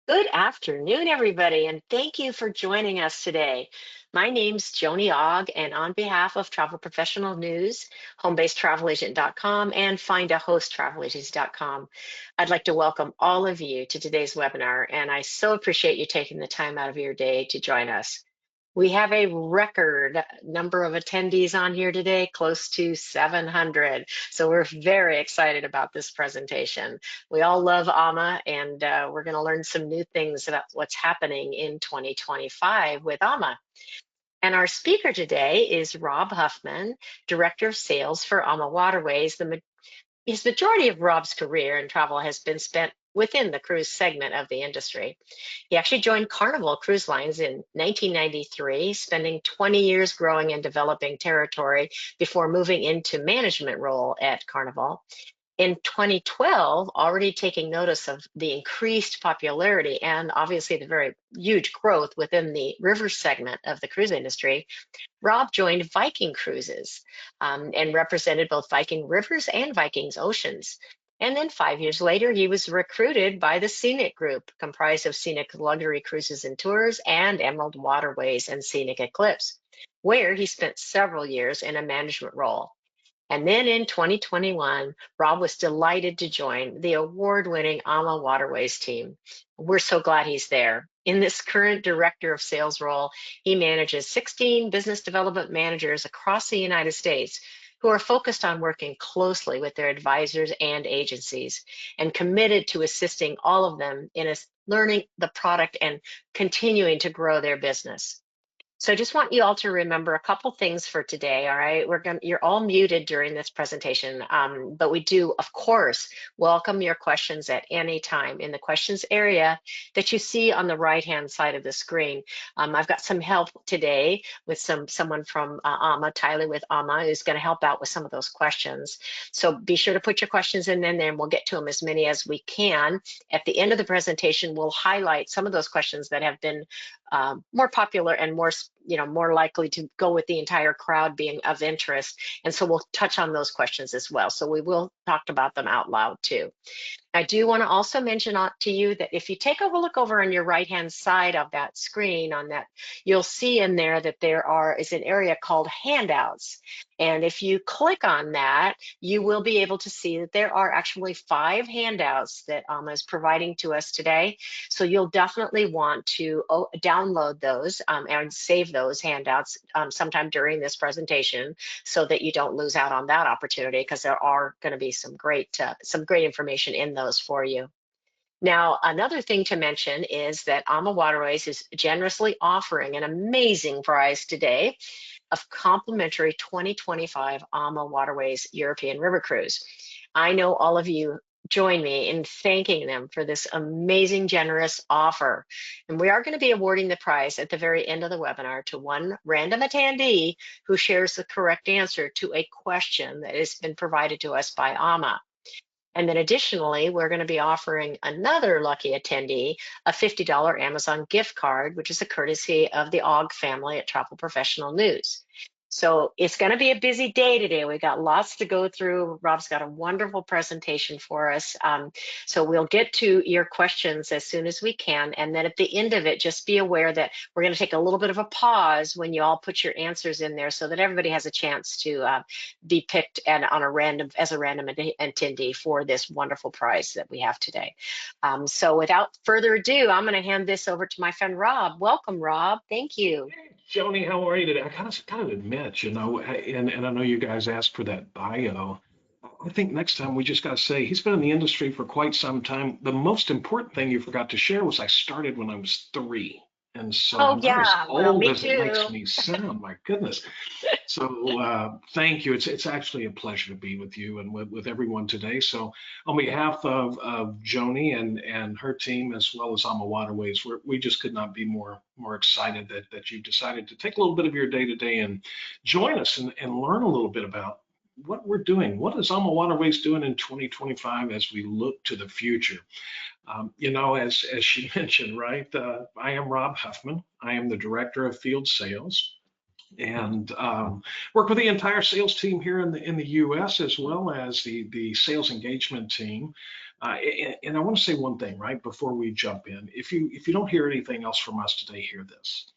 Good afternoon, everybody, and thank you for joining us today. My name's Joni Ogg, and on behalf of Travel Professional News, homebasedtravelagent.com, and findahosttravelagents.com, I'd like to welcome all of you to today's webinar, and I so appreciate you taking the time out of your day to join us. We have a record number of attendees on here today, close to 700. So we're very excited about this presentation. We all love AMA, and we're going to learn some new things about what's happening in 2025 with AMA. And our speaker today is Rob Huffman, Director of Sales for AmaWaterways. His majority of Rob's career in travel has been spent within the cruise segment of the industry. He actually joined Carnival Cruise Lines in 1993, spending 20 years growing and developing territory before moving into management role at Carnival. In 2012, already taking notice of the increased popularity and obviously the very huge growth within the river segment of the cruise industry, Rob joined Viking Cruises and represented both Viking Rivers and Vikings Oceans. And then 5 years later, he was recruited by the Scenic Group, comprised of Scenic Luxury Cruises and Tours and Emerald Waterways and Scenic Eclipse, where he spent several years in a management role. And then in 2021, Rob was delighted to join the award-winning AmaWaterways team. We're so glad he's there. In this current director of sales role, he manages 16 business development managers across the United States who are focused on working closely with their advisors and agencies and committed to assisting all of them in learning the product and continuing to grow their business. So I just want you all to remember a couple things for today, all right? You're all muted during this presentation, but we do, of course, welcome your questions at any time in the questions area that you see on the right-hand side of the screen. I've got some help today with someone from AMA, Tyler with AMA, who's going to help out with some of those questions. So be sure to put your questions in there, and we'll get to them as many as we can. At the end of the presentation, we'll highlight some of those questions that have been more popular and more likely to go with the entire crowd being of interest. And so we'll touch on those questions as well. So we will talk about them out loud too. I do want to also mention to you that if you take a look over on your right-hand side of that screen you'll see in there that is an area called handouts. And if you click on that, you will be able to see that there are actually 5 handouts that AMA is providing to us today. So you'll definitely want to download those and save those handouts sometime during this presentation so that you don't lose out on that opportunity, because there are going to be some great information in those for you. Now, another thing to mention is that AmaWaterways is generously offering an amazing prize today of complimentary 2025 AmaWaterways European River Cruise. I know all of you join me in thanking them for this amazing, generous offer. And we are going to be awarding the prize at the very end of the webinar to one random attendee who shares the correct answer to a question that has been provided to us by AMA. And then additionally, we're going to be offering another lucky attendee a $50 Amazon gift card, which is a courtesy of the Ogg family at Travel Professional News. So it's going to be a busy day today. We got lots to go through. Rob's got a wonderful presentation for us. So we'll get to your questions as soon as we can. And then at the end of it, just be aware that we're going to take a little bit of a pause when you all put your answers in there so that everybody has a chance to be picked as a random attendee for this wonderful prize that we have today. So without further ado, I'm going to hand this over to my friend Rob. Welcome, Rob. Thank you. Joni, how are you today? I kind of admit, and I know you guys asked for that bio. I think next time we just got to say he's been in the industry for quite some time. The most important thing you forgot to share was I started when I was 3. And so Oh, I'm not as yeah. Well, old me as it makes too. me sound. My goodness. So thank you. It's actually a pleasure to be with you and with everyone today. So on behalf of Joni and her team, as well as AmaWaterways, we just could not be more excited that you decided to take a little bit of your day today and join us and learn a little bit about what we're doing. What is AmaWaterways doing in 2025 as we look to the future? As she mentioned, right, I am Rob Huffman. I am the Director of Field Sales and work with the entire sales team here in the U.S. as well as the sales engagement team. And I want to say one thing right before we jump in. If you don't hear anything else from us today, hear this.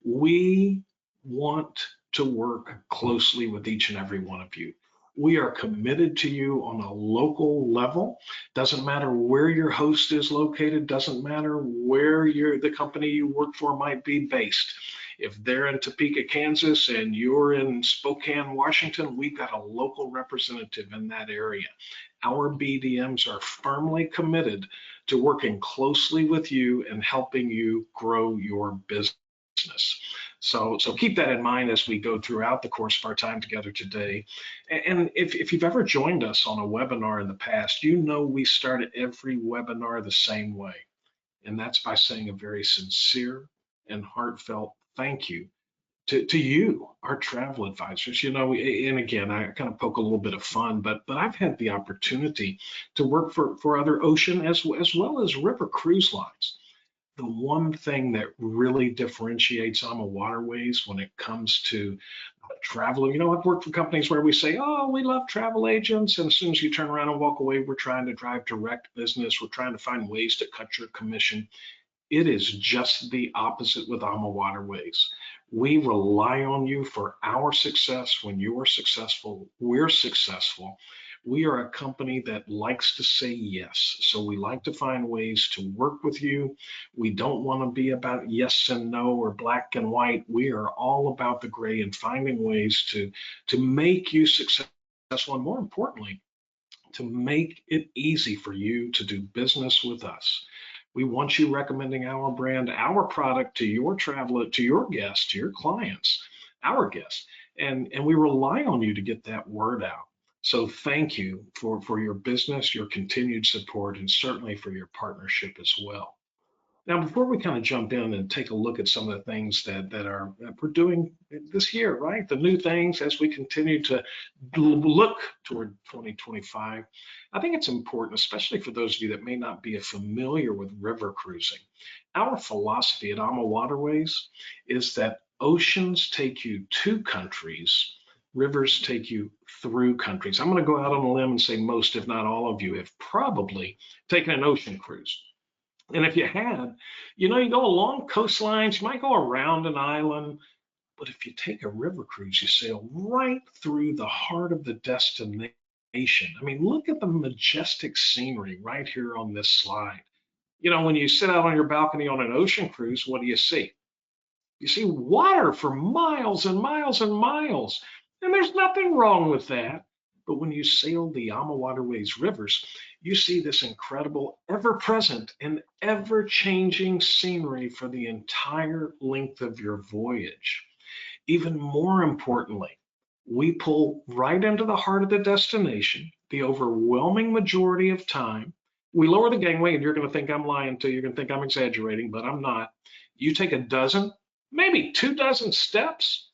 We want to work closely with each and every one of you. We are committed to you on a local level. Doesn't matter where your host is located, doesn't matter where the company you work for might be based. If they're in Topeka, Kansas, and you're in Spokane, Washington, we've got a local representative in that area. Our BDMs are firmly committed to working closely with you and helping you grow your business. So keep that in mind as we go throughout the course of our time together today. And if you've ever joined us on a webinar in the past, you know we start every webinar the same way. And that's by saying a very sincere and heartfelt thank you to you, our travel advisors. And again, I kind of poke a little bit of fun, but I've had the opportunity to work for other ocean as well as river cruise lines. The one thing that really differentiates AmaWaterways when it comes to travel, I've worked for companies where we say, oh, we love travel agents. And as soon as you turn around and walk away, we're trying to drive direct business. We're trying to find ways to cut your commission. It is just the opposite with AmaWaterways. We rely on you for our success. When you're successful, we're successful. We are a company that likes to say yes. So we like to find ways to work with you. We don't want to be about yes and no or black and white. We are all about the gray and finding ways to make you successful. And more importantly, to make it easy for you to do business with us. We want you recommending our brand, our product to your traveler, to your guests, to your clients, our guests. And we rely on you to get that word out. So thank you for your business, your continued support, and certainly for your partnership as well. Now, before we kind of jump in and take a look at some of the things that we're doing this year, right? The new things as we continue to look toward 2025, I think it's important, especially for those of you that may not be familiar with river cruising. Our philosophy at AmaWaterways is that oceans take you to countries, rivers take you through countries. I'm going to go out on a limb and say most, if not all of you, have probably taken an ocean cruise. And if you had, you go along coastlines, you might go around an island, but if you take a river cruise, you sail right through the heart of the destination. I mean, look at the majestic scenery right here on this slide. When you sit out on your balcony on an ocean cruise, what do you see? You see water for miles and miles and miles. And there's nothing wrong with that. But when you sail the AmaWaterways rivers, you see this incredible, ever-present and ever-changing scenery for the entire length of your voyage. Even more importantly, we pull right into the heart of the destination the overwhelming majority of time. We lower the gangway, and you're going to think I'm lying to you. You're going to think I'm exaggerating, but I'm not. You take a dozen, maybe 24 steps,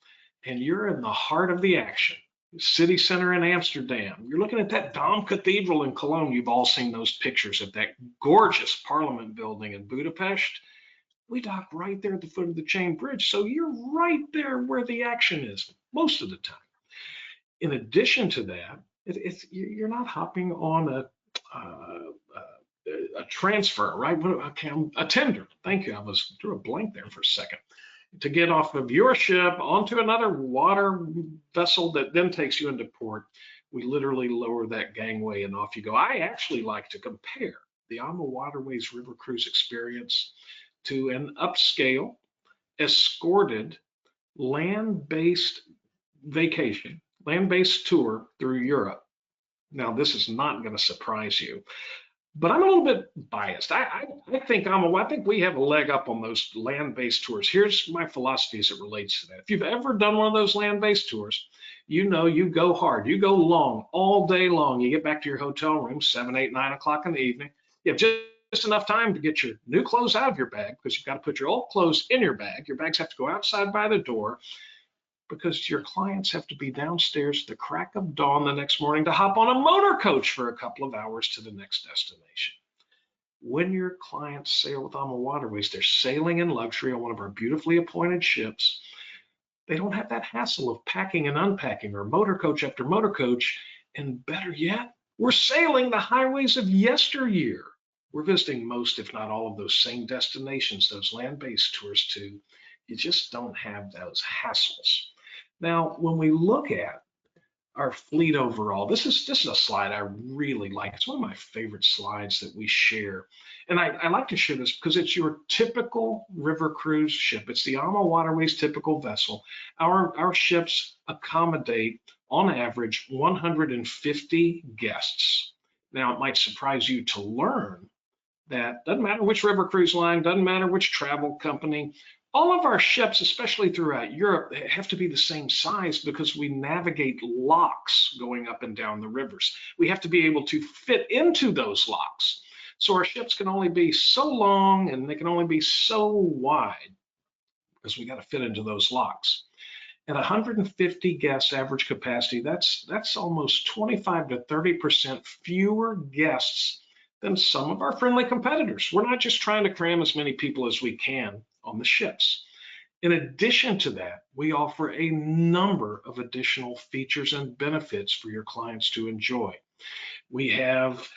and you're in the heart of the action. City center in Amsterdam. You're looking at that Dom Cathedral in Cologne. You've all seen those pictures of that gorgeous Parliament building in Budapest. We dock right there at the foot of the chain bridge. So you're right there where the action is most of the time. In addition to that, you're not hopping on a transfer, right? A tender. Thank you. I was drew a blank there for a second. To get off of your ship onto another water vessel that then takes you into port, we literally lower that gangway and off you go. I actually like to compare the AmaWaterways River Cruise experience to an upscale, escorted, land-based vacation, land-based tour through Europe. Now, this is not going to surprise you, but I'm a little bit biased. I think we have a leg up on those land-based tours. Here's my philosophy as it relates to that. If you've ever done one of those land-based tours, you go hard, you go long, all day long. You get back to your hotel room 7, 8, 9 o'clock in the evening. You have just enough time to get your new clothes out of your bag because you've got to put your old clothes in your bag. Your bags have to go outside by the door because your clients have to be downstairs at the crack of dawn the next morning to hop on a motor coach for a couple of hours to the next destination. When your clients sail with AmaWaterways, they're sailing in luxury on one of our beautifully appointed ships. They don't have that hassle of packing and unpacking or motor coach after motor coach. And better yet, We're sailing the highways of yesteryear. We're visiting most, if not all, of those same destinations, those land-based tours too. You just don't have those hassles. Now, when we look at our fleet overall, this is a slide I really like. It's one of my favorite slides that we share. And I like to share this because it's your typical river cruise ship. It's the AmaWaterways typical vessel. Our ships accommodate, on average, 150 guests. Now, it might surprise you to learn that doesn't matter which river cruise line, doesn't matter which travel company, all of our ships, especially throughout Europe, have to be the same size because we navigate locks going up and down the rivers. We have to be able to fit into those locks. So our ships can only be so long and they can only be so wide because we got to fit into those locks. At 150 guests average capacity, that's almost 25 to 30% fewer guests than some of our friendly competitors. We're not just trying to cram as many people as we can on the ships. In addition to that, we offer a number of additional features and benefits for your clients to enjoy. We have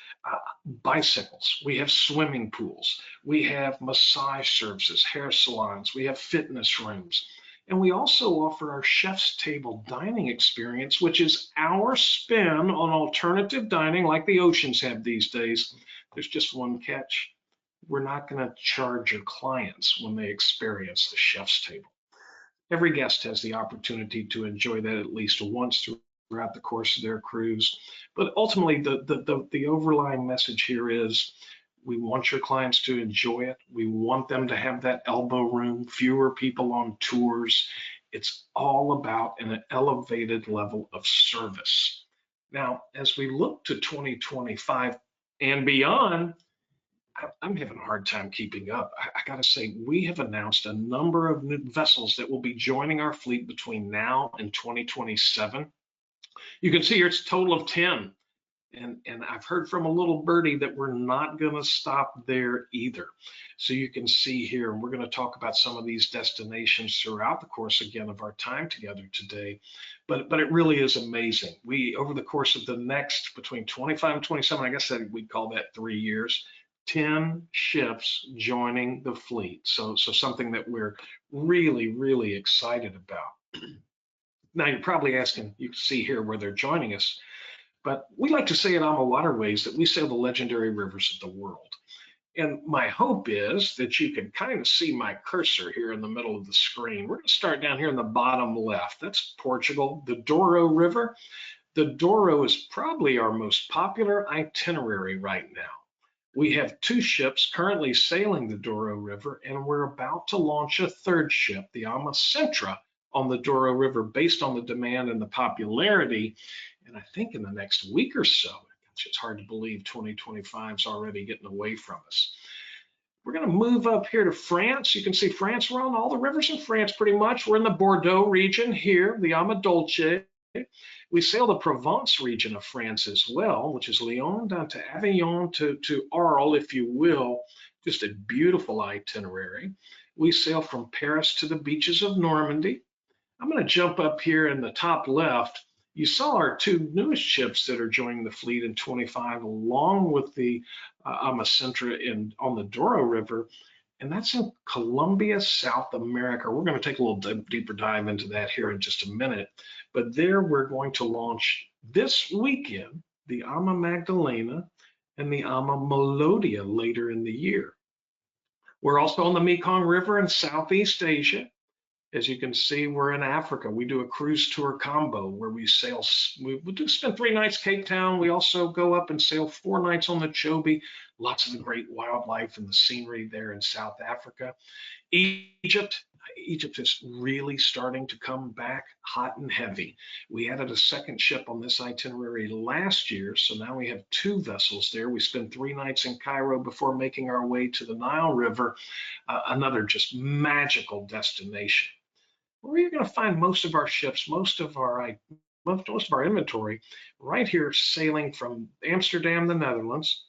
bicycles, we have swimming pools, we have massage services, hair salons, we have fitness rooms. And we also offer our chef's table dining experience, which is our spin on alternative dining like the oceans have these days. There's just one catch. We're not going to charge your clients when they experience the chef's table. Every guest has the opportunity to enjoy that at least once throughout the course of their cruise. But ultimately, the overlying message here is we want your clients to enjoy it. We want them to have that elbow room, fewer people on tours. It's all about an elevated level of service. Now, as we look to 2025 and beyond, I'm having a hard time keeping up. I got to say, we have announced a number of new vessels that will be joining our fleet between now and 2027. You can see here it's a total of 10. And I've heard from a little birdie that we're not going to stop there either. So you can see here, and we're going to talk about some of these destinations throughout the course again of our time together today. But it really is amazing. We, over the course of the next between 25 and 27, I guess that we'd call that 3 years, 10 ships joining the fleet. So something that we're really, really excited about. Now you're probably asking, you can see here where they're joining us. But we like to say at AmaWaterways that we sail the legendary rivers of the world. And my hope is that you can kind of see my cursor here in the middle of the screen. We're going to start down here in the bottom left. That's Portugal, the Douro River. The Douro is probably our most popular itinerary right now. We have 2 ships currently sailing the Douro River, and we're about to launch a 3rd ship, the AmaCentra, on the Douro River based on the demand and the popularity. And I think in the next week or so, it's hard to believe 2025 is already getting away from us. We're going to move up here to France. You can see France. We're on all the rivers in France pretty much. We're in the Bordeaux region here, the Amadolce. We sail the Provence region of France as well, which is Lyon down to Avignon to Arles, if you will. Just a beautiful itinerary. We sail from Paris to the beaches of Normandy. I'm going to jump up here in the top left. You saw our 2 newest ships that are joining the fleet in 25, along with the AmaCentra on the Douro River, and that's in Colombia, South America. We're going to take a little deeper dive into that here in just a minute, but there we're going to launch this weekend the Ama Magdalena and the Ama Melodia later in the year. We're also on the Mekong River in Southeast Asia. As you can see, we're in Africa. We do a cruise tour combo where we sail, we do spend 3 nights Cape Town. We also go up and sail 4 nights on the Chobe. Lots of the great wildlife and the scenery there in South Africa. Egypt is really starting to come back hot and heavy. We added a 2nd ship on this itinerary last year, so now we have 2 vessels there. We spend 3 nights in Cairo before making our way to the Nile River, another just magical destination. Where you're going to find most of our ships, most of our inventory right here sailing from Amsterdam, the Netherlands,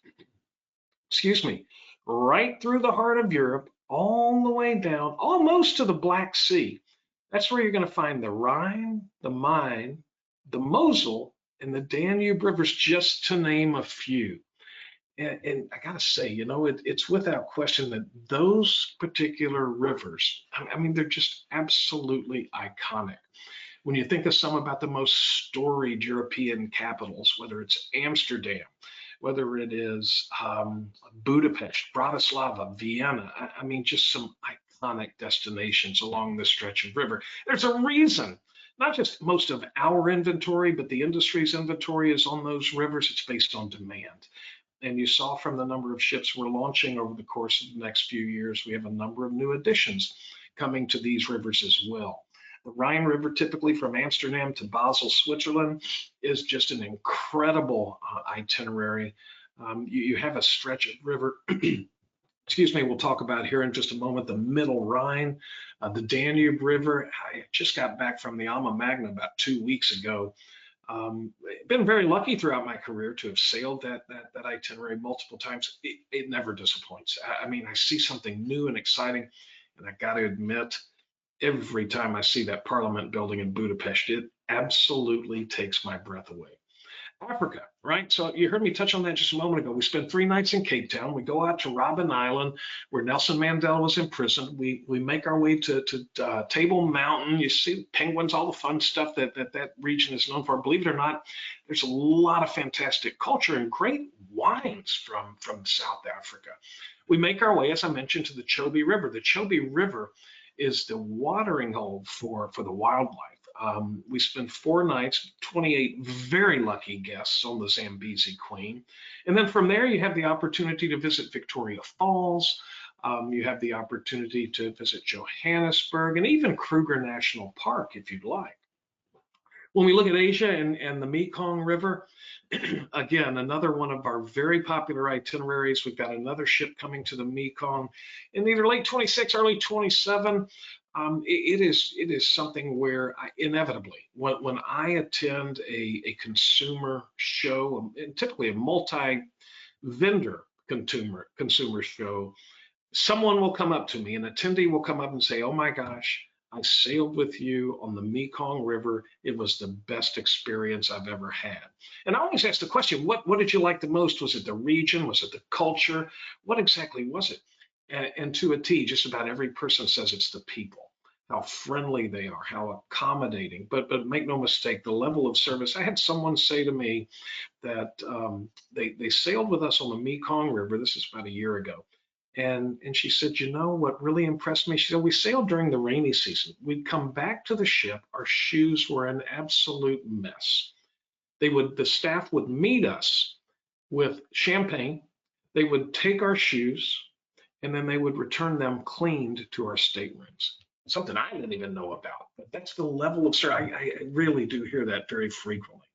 right through the heart of Europe, all the way down, almost to the Black Sea. That's where you're going to find the Rhine, the Main, the Mosel, and the Danube rivers, just to name a few. And I gotta say, it's without question that those particular rivers, I mean, they're just absolutely iconic. When you think of some about the most storied European capitals, whether it's Amsterdam, whether it is Budapest, Bratislava, Vienna, I mean, just some iconic destinations along this stretch of river. There's a reason, not just most of our inventory, but the industry's inventory is on those rivers. It's based on demand. And you saw from the number of ships we're launching over the course of the next few years, we have a number of new additions coming to these rivers as well. The Rhine River, typically from Amsterdam to Basel, Switzerland, is just an incredible itinerary. You have a stretch of river, excuse me, we'll talk about here in just a moment, the Middle Rhine, the Danube River. I just got back from the Alma Magna about 2 weeks ago. Been very lucky throughout my career to have sailed that itinerary multiple times. It never disappoints. I mean, I see something new and exciting, and I got to admit, every time I see that Parliament building in Budapest, it absolutely takes my breath away. Africa, right? So you heard me touch on that just a moment ago. We spent 3 nights in Cape Town. We go out to Robben Island, where Nelson Mandela was imprisoned. We make our way to Table Mountain. You see penguins, all the fun stuff that region is known for. Believe it or not, there's a lot of fantastic culture and great wines from South Africa. We make our way, as I mentioned, to the Chobe River. The Chobe River is the watering hole for the wildlife. We spent 4 nights, 28 very lucky guests on the Zambezi Queen. And then from there, you have the opportunity to visit Victoria Falls. You have the opportunity to visit Johannesburg and even Kruger National Park if you'd like. When we look at Asia and the Mekong River, again, another one of our very popular itineraries. We've got another ship coming to the Mekong in either late 26, early 27. It is something where inevitably, when I attend a consumer show, and typically a multi-vendor consumer show, someone will come up to me, an attendee will come up and say, "Oh my gosh, I sailed with you on the Mekong River. It was the best experience I've ever had." And I always ask the question, what did you like the most? Was it the region? Was it the culture? What exactly was it? And to a T, just about every person says it's the people, how friendly they are, how accommodating. But make no mistake, the level of service. I had someone say to me that they sailed with us on the Mekong River. This is about a year ago. And she said, you know what really impressed me? She said, we sailed during the rainy season. We'd come back to the ship. Our shoes were an absolute mess. The staff would meet us with champagne. They would take our shoes and then they would return them cleaned to our staterooms. Something I didn't even know about, but that's the level of service. I really do hear that very frequently.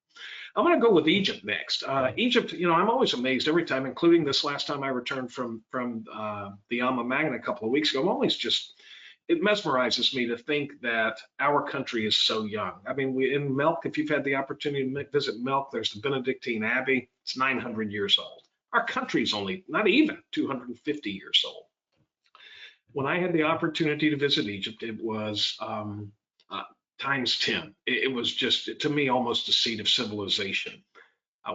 I'm going to go with Egypt next. Egypt, I'm always amazed every time, including this last time I returned from the Alma Magna a couple of weeks ago. It mesmerizes me to think that our country is so young. I mean, in Melk, if you've had the opportunity to visit Melk, there's the Benedictine Abbey. It's 900 years old. Our country's only not even 250 years old. When I had the opportunity to visit Egypt, it was times 10. It was just, to me, almost a seat of civilization.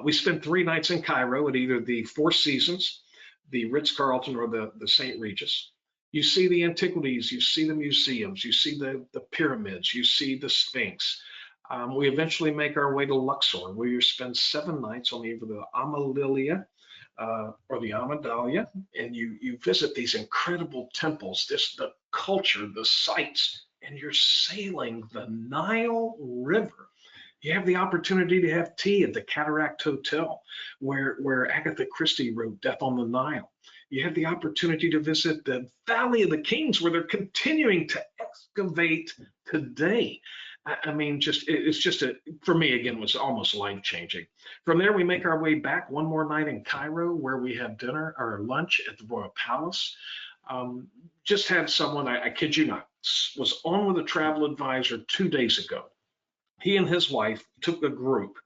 We spent 3 nights in Cairo at either the Four Seasons, the Ritz-Carlton, or the St. Regis. You see the antiquities, you see the museums, you see the pyramids, you see the Sphinx. We eventually make our way to Luxor, where you spend 7 nights on either the Amalilia or the Amadalia, and you visit these incredible temples, the culture, the sights, and you're sailing the Nile River. You have the opportunity to have tea at the Cataract Hotel, where Agatha Christie wrote Death on the Nile. You have the opportunity to visit the Valley of the Kings, where they're continuing to excavate today. I mean, for me, again, was almost life-changing. From there, we make our way back one more night in Cairo, where we have dinner or lunch at the Royal Palace. Just had someone, I kid you not, was on with a travel advisor 2 days ago. He and his wife took a group.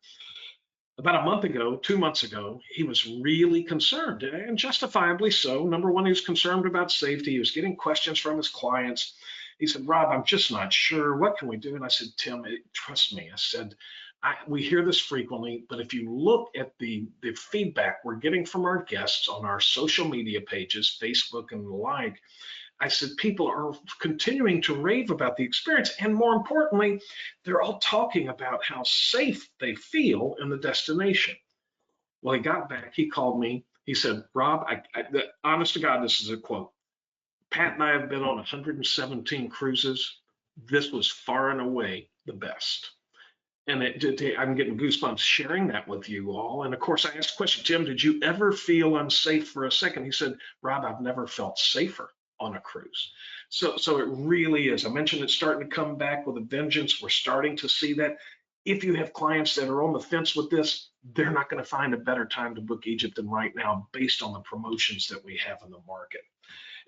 About a month ago, 2 months ago, he was really concerned, and justifiably so. Number one, he was concerned about safety. He was getting questions from his clients. He said, Rob, I'm just not sure. What can we do? And I said, Tim, trust me. I said, We hear this frequently, but if you look at the feedback we're getting from our guests on our social media pages, Facebook and the like, I said people are continuing to rave about the experience. And more importantly, they're all talking about how safe they feel in the destination. Well, he got back, he called me. He said, Rob, honest to God, this is a quote. Pat and I have been on 117 cruises. This was far and away the best. And I'm getting goosebumps sharing that with you all. And of course, I asked the question, Tim, did you ever feel unsafe for a second? He said, Rob, I've never felt safer on a cruise. So it really is. I mentioned it's starting to come back with a vengeance. We're starting to see that. If you have clients that are on the fence with this, they're not going to find a better time to book Egypt than right now based on the promotions that we have in the market.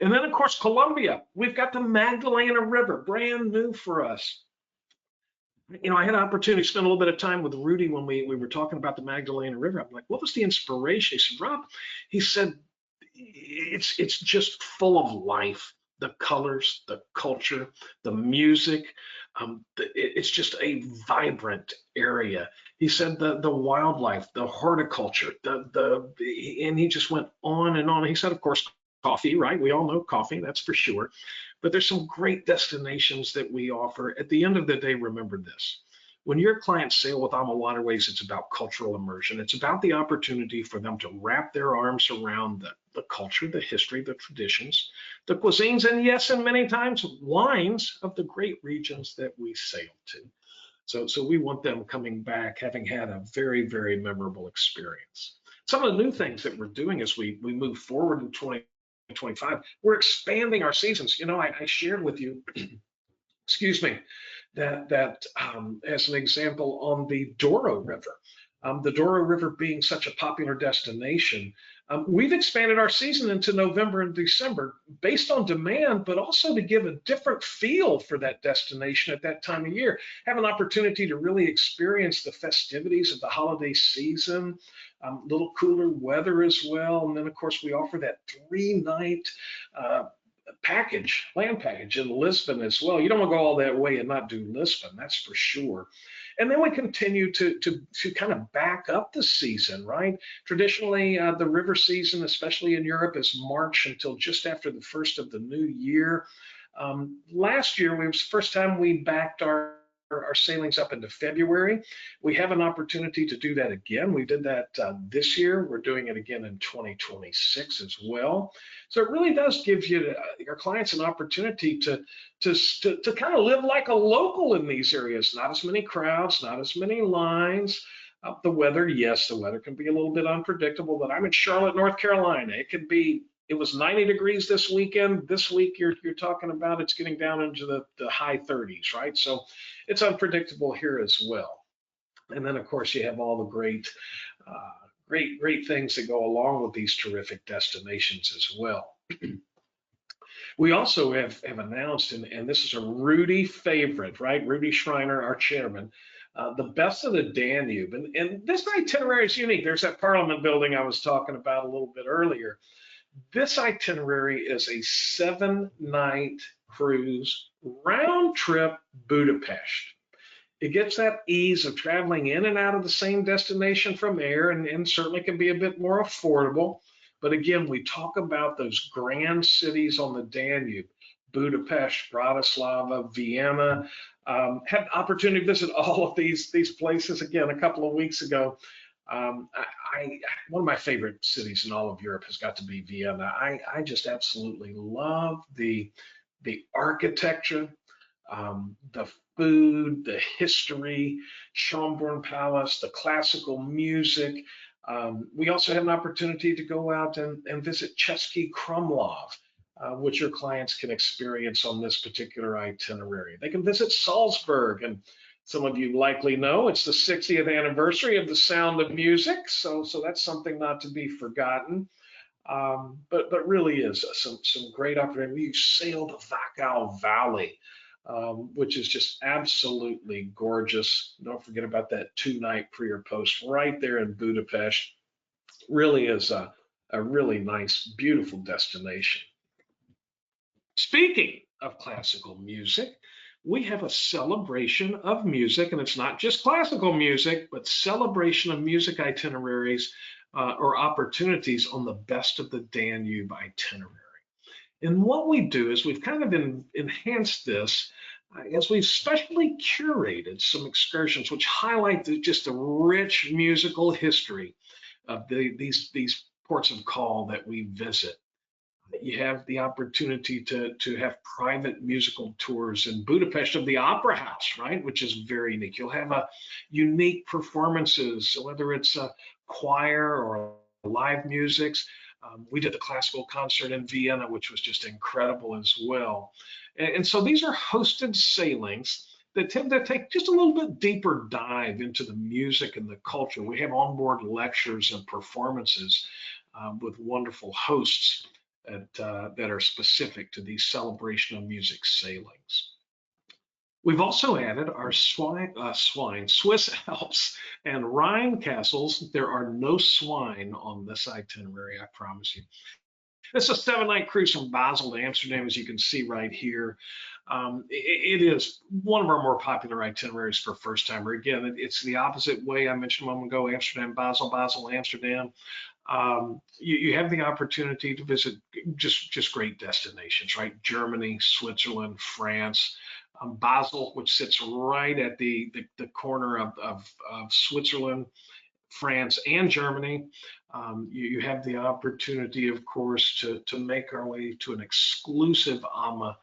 And then, of course, Colombia. We've got the Magdalena River, brand new for us. I had an opportunity to spend a little bit of time with Rudy when we were talking about the Magdalena River. I'm like, what was the inspiration? He said, Rob, he said, it's just full of life. The colors, the culture, the music. It's just a vibrant area. He said the wildlife, the horticulture, and he just went on and on. He said, of course, coffee, right? We all know coffee, that's for sure. But there's some great destinations that we offer. At the end of the day, remember this. When your clients sail with AmaWaterways, it's about cultural immersion. It's about the opportunity for them to wrap their arms around the culture, the history, the traditions, the cuisines, and yes, and many times wines of the great regions that we sail to. So we want them coming back having had a very, very memorable experience. Some of the new things that we're doing as we move forward in 2025, we're expanding our seasons. I shared with you, excuse me, that as an example on the Douro River. The Douro River being such a popular destination, we've expanded our season into November and December based on demand, but also to give a different feel for that destination at that time of year. Have an opportunity to really experience the festivities of the holiday season, little cooler weather as well. And then, of course, we offer that 3-night land package in Lisbon as well. You don't want to go all that way and not do Lisbon, that's for sure. And then we continue to kind of back up the season, right? Traditionally, the river season, especially in Europe, is March until just after the first of the new year. Last year, it was the first time we backed our sailings up into February. We have an opportunity to do that again. We did that this year. We're doing it again in 2026 as well. So it really does give your clients an opportunity to kind of live like a local in these areas. Not as many crowds, not as many lines. The weather, yes, the weather can be a little bit unpredictable, but I'm in Charlotte, North Carolina. It was 90 degrees this weekend. This week you're talking about it's getting down into the high 30s, right? So it's unpredictable here as well. And then of course you have all the great things that go along with these terrific destinations as well. We also have announced, and this is a Rudy favorite, right? Rudy Schreiner, our chairman, the best of the Danube. And this itinerary is unique. There's that Parliament building I was talking about a little bit earlier. This itinerary is a 7-night cruise, round trip Budapest. It gets that ease of traveling in and out of the same destination from air and certainly can be a bit more affordable. But again, we talk about those grand cities on the Danube, Budapest, Bratislava, Vienna. Had an opportunity to visit all of these places again a couple of weeks ago. One of my favorite cities in all of Europe has got to be Vienna. I just absolutely love the architecture, the food, the history, Schönbrunn Palace, the classical music. We also have an opportunity to go out and visit Český Krumlov, which your clients can experience on this particular itinerary. They can visit Salzburg, and some of you likely know it's the 60th anniversary of the Sound of Music, so that's something not to be forgotten. But really is some great opportunity. We sailed the Wachau Valley, which is just absolutely gorgeous. Don't forget about that 2-night pre or post right there in Budapest. Really is a really nice, beautiful destination. Speaking of classical music, we have a celebration of music, and it's not just classical music, but celebration of music itineraries or opportunities on the Best of the Danube itinerary. And what we do is we've kind of enhanced this as we've specially curated some excursions which highlight just the rich musical history of these ports of call that we visit. You have the opportunity to have private musical tours in Budapest of the Opera House, right, which is very unique. You'll have a unique performances, whether it's a choir or live musics. We did the classical concert in Vienna, which was just incredible as well. And so these are hosted sailings that tend to take just a little bit deeper dive into the music and the culture. We have onboard lectures and performances with wonderful hosts that are specific to these celebration of music sailings. We've also added our Swiss Alps, and Rhine castles. There are no swine on this itinerary, I promise you. It's a 7-night cruise from Basel to Amsterdam, as you can see right here. It is one of our more popular itineraries for first timer. Again, it's the opposite way I mentioned a moment ago: Amsterdam, Basel, Basel, Amsterdam. You have the opportunity to visit just great destinations, right? Germany, Switzerland, France, Basel, which sits right at the corner of Switzerland, France, and Germany. You have the opportunity, of course, to make our way to an exclusive AMA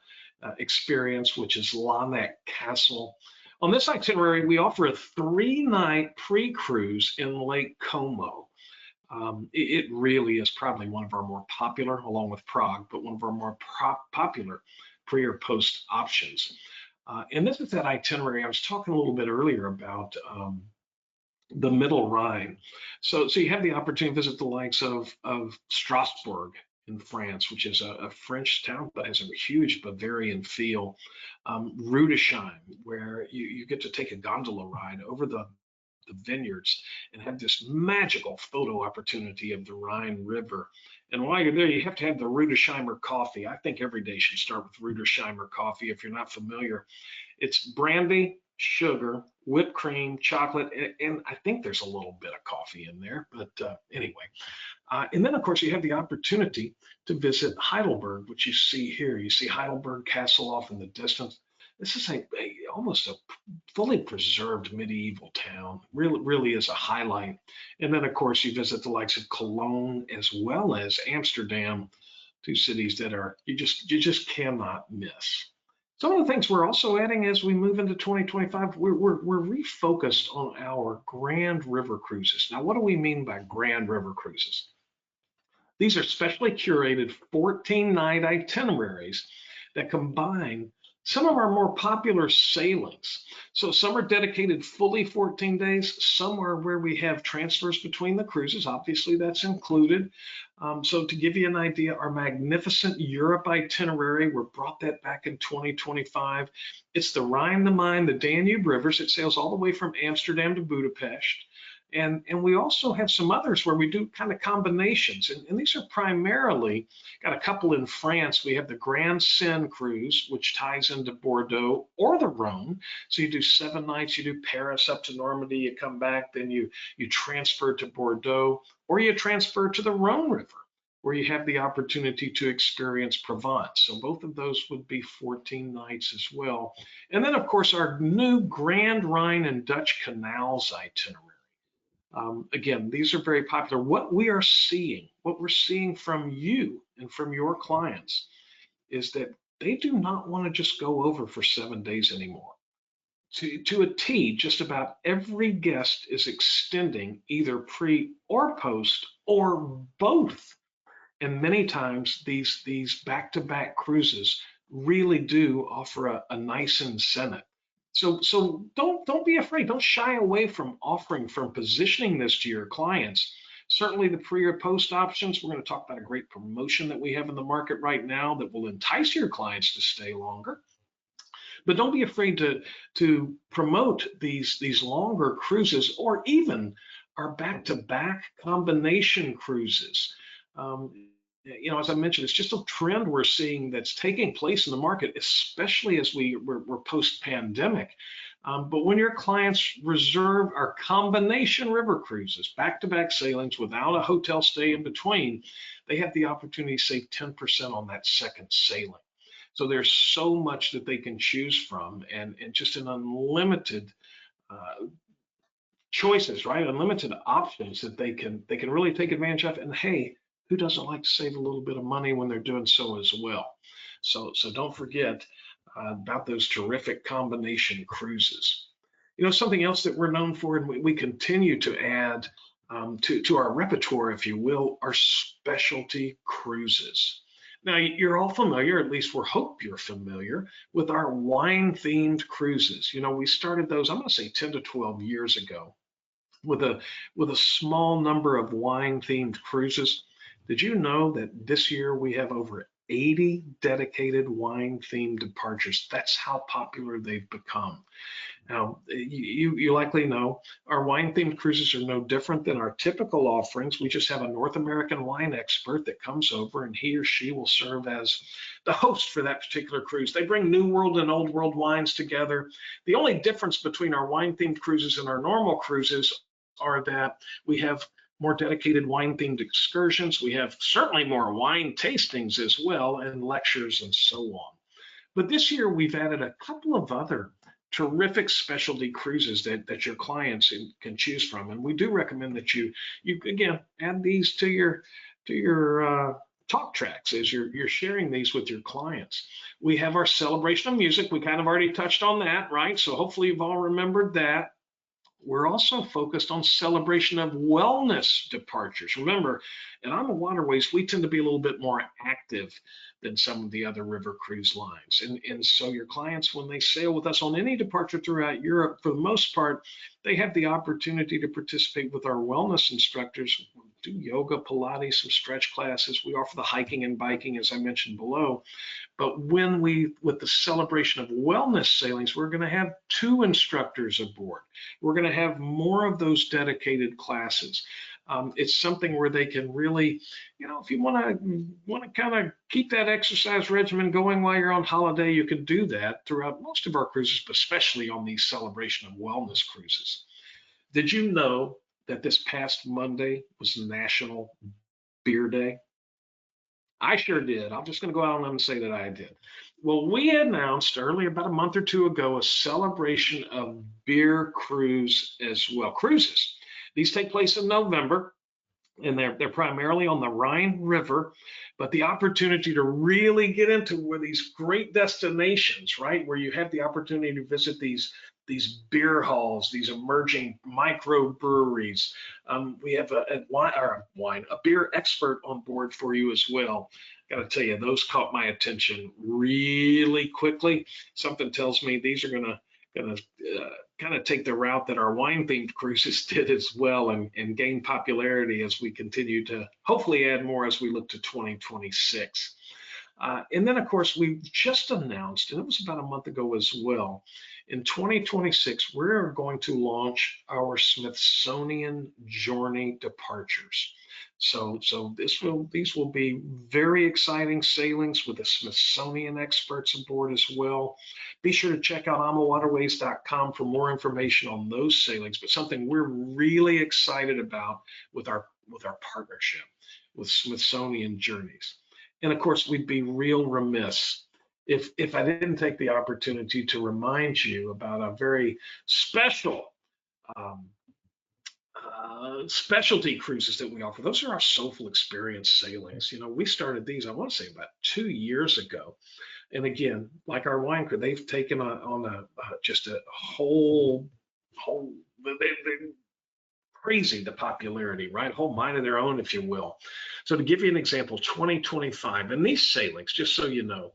experience, which is Lanek Castle. On this itinerary, we offer a 3-night pre-cruise in Lake Como. It really is probably one of our more popular, along with Prague, but one of our more popular pre or post options. And this is that itinerary I was talking a little bit earlier about the Middle Rhine. So you have the opportunity to visit the likes of Strasbourg in France, which is a French town but has a huge Bavarian feel. Rudesheim, where you get to take a gondola ride over the vineyards and have this magical photo opportunity of the Rhine River. And while you're there, you have to have the Rudesheimer coffee. I think every day should start with Rudesheimer coffee. If you're not familiar, it's brandy, sugar, whipped cream, chocolate, and I think there's a little bit of coffee in there. But anyway, and then of course you have the opportunity to visit Heidelberg, which you see here. You see Heidelberg Castle off in the distance. This is almost a fully preserved medieval town. Really is a highlight. And then of course you visit the likes of Cologne as well as Amsterdam, two cities that are you just cannot miss. Some of the things we're also adding as we move into 2025, we're refocused on our Grand River cruises. Now, what do we mean by Grand River cruises? These are specially curated 14-night itineraries that combine some of our more popular sailings. So some are dedicated fully 14 days. Some are where we have transfers between the cruises. Obviously, that's included. So to give you an idea, our magnificent Europe itinerary, we brought that back in 2025. It's the Rhine, the Main, the Danube rivers. It sails all the way from Amsterdam to Budapest. And we also have some others where we do kind of combinations. And these are primarily, got a couple in France. We have the Grand Seine cruise, which ties into Bordeaux or the Rhone. So you do 7 nights, you do Paris up to Normandy, you come back, then you transfer to Bordeaux, or you transfer to the Rhone River, where you have the opportunity to experience Provence. So both of those would be 14 nights as well. And then, of course, our new Grand Rhine and Dutch Canals itinerary. Again, these are very popular. What we're seeing from you and from your clients is that they do not want to just go over for 7 days anymore. To a T, just about every guest is extending either pre or post or both. And many times these back-to-back cruises really do offer a nice incentive. So don't be afraid. Don't shy away from positioning this to your clients. Certainly the pre or post options. We're going to talk about a great promotion that we have in the market right now that will entice your clients to stay longer. But don't be afraid to promote these longer cruises or even our back-to-back combination cruises. as I mentioned, it's just a trend we're seeing that's taking place in the market, especially as we're post-pandemic. But when your clients reserve our combination river cruises, back-to-back sailings without a hotel stay in between, they have the opportunity to save 10% on that second sailing. So there's so much that they can choose from, and just an unlimited choices, right? Unlimited options that they can really take advantage of. And hey, who doesn't like to save a little bit of money when they're doing so as well? So don't forget about those terrific combination cruises. Something else that we're known for, and we continue to add to our repertoire, if you will, are specialty cruises. Now, you're all familiar, at least we hope you're familiar, with our wine themed cruises. We started those, I'm going to say 10 to 12 years ago with a small number of wine themed cruises. Did you know that this year we have over 80 dedicated wine themed departures? That's how popular they've become. Now, you likely know our wine themed cruises are no different than our typical offerings. We just have a North American wine expert that comes over, and he or she will serve as the host for that particular cruise. They bring New World and Old World wines together. The only difference between our wine themed cruises and our normal cruises are that we have more dedicated wine themed excursions. We have certainly more wine tastings as well, and lectures and so on. But this year we've added a couple of other terrific specialty cruises that your clients can choose from. And we do recommend that you again add these to your talk tracks as you're sharing these with your clients. We have our celebration of music. We kind of already touched on that, right? So hopefully you've all remembered that. We're also focused on celebration of wellness departures. Remember, at AmaWaterways, we tend to be a little bit more active than some of the other river cruise lines. And so your clients, when they sail with us on any departure throughout Europe, for the most part, they have the opportunity to participate with our wellness instructors, do yoga, Pilates, some stretch classes. We offer the hiking and biking, as I mentioned below. But with the celebration of wellness sailings, we're going to have 2 instructors aboard. We're going to have more of those dedicated classes. It's something where they can really, if you want to kind of keep that exercise regimen going while you're on holiday, you can do that throughout most of our cruises, but especially on these celebration of wellness cruises. Did you know that this past Monday was National Beer Day? I sure did. I'm just going to go out on them and say that I did. Well, we announced earlier, about a month or 2 ago, a celebration of beer cruise as well. Cruises. These take place in November, and they're primarily on the Rhine River, but the opportunity to really get into where these great destinations, right, where you have the opportunity to visit these beer halls, these emerging microbreweries. We have a beer expert on board for you as well. Got to tell you, those caught my attention really quickly. Something tells me these are gonna kind of take the route that our wine themed cruises did as well, and gain popularity as we continue to hopefully add more as we look to 2026. And then, of course, we just announced, and it was about a month ago as well, in 2026, we're going to launch our Smithsonian Journey departures. So these will be very exciting sailings with the Smithsonian experts aboard as well. Be sure to check out AmaWaterways.com for more information on those sailings, but something we're really excited about with our partnership with Smithsonian Journeys. And of course, we'd be real remiss if I didn't take the opportunity to remind you about a very special specialty cruises that we offer. Those are our Soulful Experience sailings. We started these, I want to say, about 2 years ago. And again, like our wine crew, they've taken just a whole crazy the popularity, right? Whole mind of their own, if you will. So to give you an example, 2025, and these sailings, just so you know,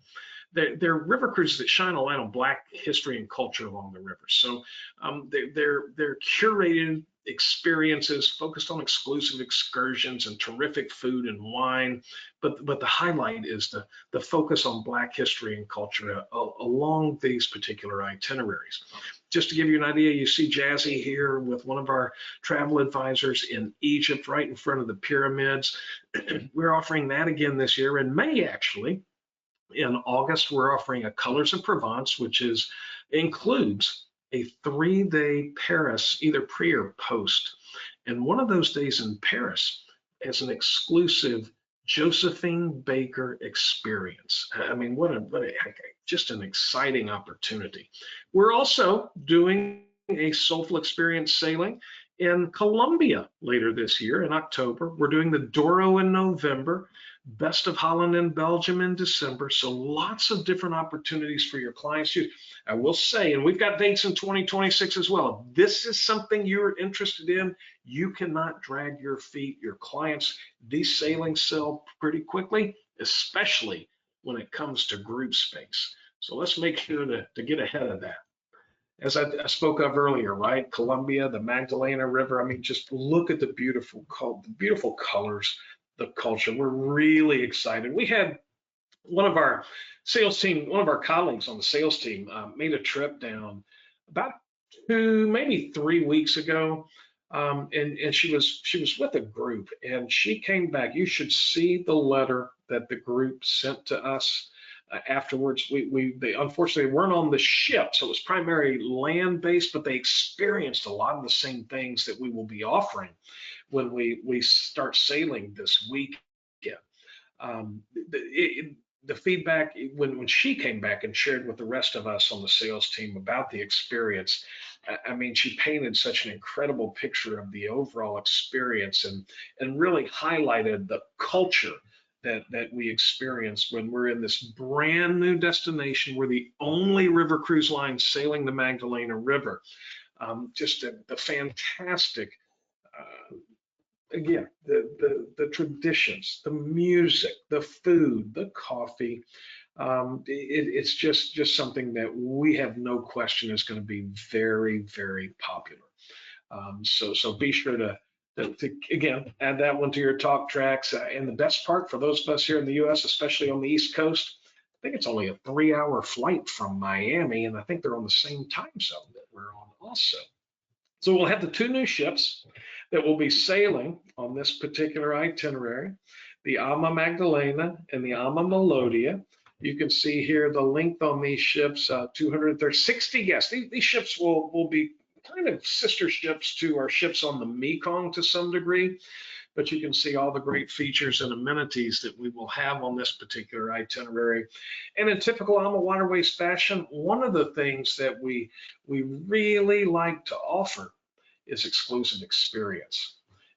they're river cruises that shine a light on Black history and culture along the river. So they're curated experiences focused on exclusive excursions and terrific food and wine. But the highlight is the focus on Black history and culture along these particular itineraries. Just to give you an idea, you see Jazzy here with one of our travel advisors in Egypt, right in front of the pyramids. We're offering that again this year in May, actually. In August, we're offering a Colors of Provence, which includes a 3-day Paris, either pre or post. And one of those days in Paris is an exclusive Josephine Baker experience. I mean, just an exciting opportunity. We're also doing a soulful experience sailing in Colombia later this year in October. We're doing the Douro in November, Best of Holland and Belgium in December. So lots of different opportunities for your clients. I will say, and we've got dates in 2026 as well. If this is something you're interested in, you cannot drag your feet. Your clients, these sailings sell pretty quickly, especially when it comes to group space. So let's make sure to get ahead of that. As I spoke of earlier, right? Colombia, the Magdalena River. I mean, just look at the beautiful colors, the culture. We're really excited. We had one of our sales team, one of our colleagues on the sales team, made a trip down about maybe 3 weeks ago, and she was with a group, and she came back. You should see the letter that the group sent to us. Afterwards, they unfortunately weren't on the ship, so it was primarily land based, but they experienced a lot of the same things that we will be offering when we start sailing this weekend. The feedback when she came back and shared with the rest of us on the sales team about the experience, I mean, she painted such an incredible picture of the overall experience and really highlighted the culture that we experience when we're in this brand new destination. We're the only river cruise line sailing the Magdalena River. Just the fantastic again, the traditions, the music, the food, the coffee. It's just something that we have no question is going to be very, very popular. So be sure to again add that one to your talk tracks. And the best part for those of us here in the U.S., especially on the East Coast, I think it's only a 3-hour flight from Miami, and I think they're on the same time zone that we're on also. So we'll have the 2 new ships that will be sailing on this particular itinerary, the Ama Magdalena and the Ama Melodia. You can see here the length on these ships, 260 guests. These ships will be kind of sister ships to our ships on the Mekong to some degree, but you can see all the great features and amenities that we will have on this particular itinerary. And in typical AmaWaterways fashion, one of the things that we really like to offer is exclusive experience.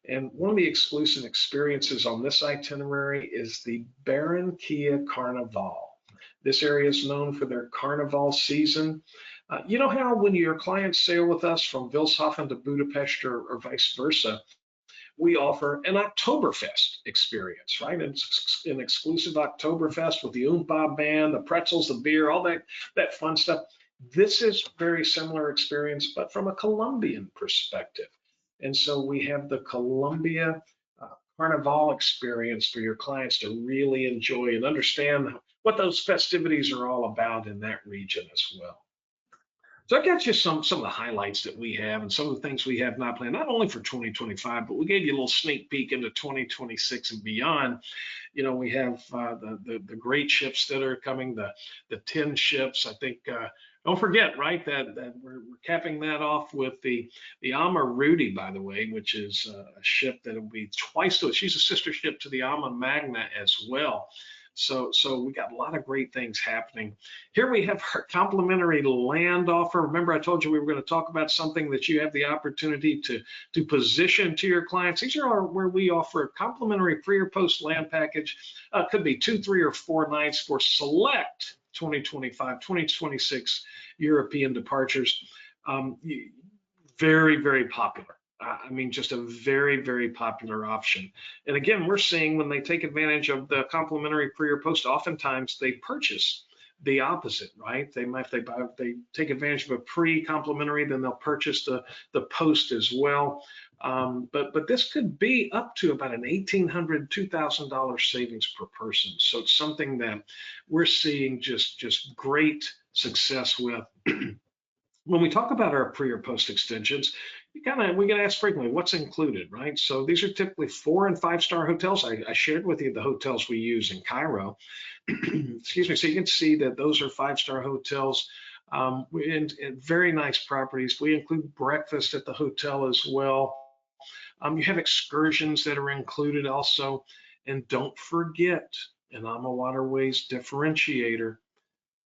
And one of the exclusive experiences on this itinerary is the Barranquilla Carnival. This area is known for their carnival season. You know how when your clients sail with us from Wilshaven to Budapest or vice versa, we offer an Oktoberfest experience, right? It's an exclusive Oktoberfest with the Oompa band, the pretzels, the beer, all that fun stuff. This is very similar experience, but from a Colombian perspective. And so we have the Colombia Carnival experience for your clients to really enjoy and understand what those festivities are all about in that region as well. So I got you some of the highlights that we have and some of the things we have not planned, not only for 2025, but we gave you a little sneak peek into 2026 and beyond. You know, we have the great ships that are coming, the 10 ships. I think don't forget, right, that we're capping that off with the Ama Rudy, by the way, which is a ship that will be twice. She's a sister ship to the Ama Magna as well. So we got a lot of great things happening. Here we have our complimentary land offer. Remember, I told you we were going to talk about something that you have the opportunity to position to your clients. These are where we offer a complimentary pre or post land package. Could be 2, 3, or 4 nights for select 2025, 2026 European departures. Very, very popular. I mean, just a very, very popular option. And again, we're seeing when they take advantage of the complimentary pre or post, oftentimes they purchase the opposite, right? If they take advantage of a pre-complimentary, then they'll purchase the post as well. But this could be up to about an $1,800, $2,000 savings per person. So it's something that we're seeing just great success with. When we talk about our pre or post extensions, we get asked frequently, what's included, right? So these are typically 4 and 5-star hotels. I shared with you the hotels we use in Cairo. Excuse me. So you can see that those are 5-star hotels, and very nice properties. We include breakfast at the hotel as well. You have excursions that are included also. And don't forget, an AmaWaterways differentiator,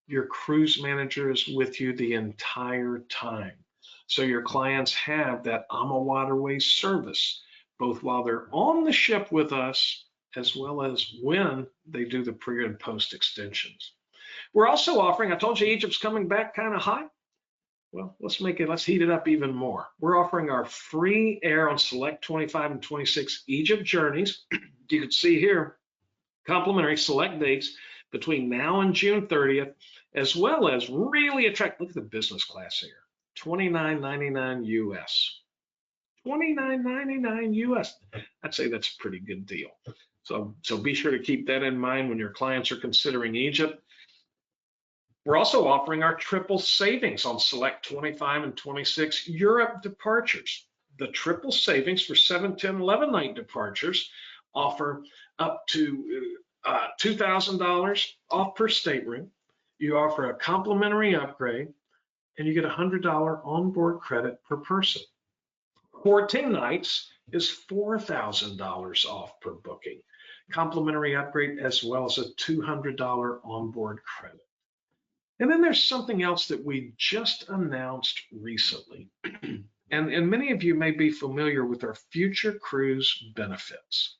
your cruise manager is with you the entire time. So your clients have that AmaWaterways service, both while they're on the ship with us, as well as when they do the pre and post extensions. We're also offering, I told you Egypt's coming back kind of hot. Well, let's heat it up even more. We're offering our free air on select 25 and 26 Egypt journeys. You can see here, complimentary select dates between now and June 30th, as well as really attractive. Look at the business class here, $29.99 US. $29.99 US. I'd say that's a pretty good deal. So be sure to keep that in mind when your clients are considering Egypt. We're also offering our triple savings on select 25 and 26 Europe departures. The triple savings for 7, 10, 11 night departures offer up to $2,000 off per stateroom. You offer a complimentary upgrade, and you get $100 onboard credit per person. 14 nights is $4,000 off per booking. Complimentary upgrade as well as a $200 onboard credit. And then there's something else that we just announced recently. And many of you may be familiar with our future cruise benefits.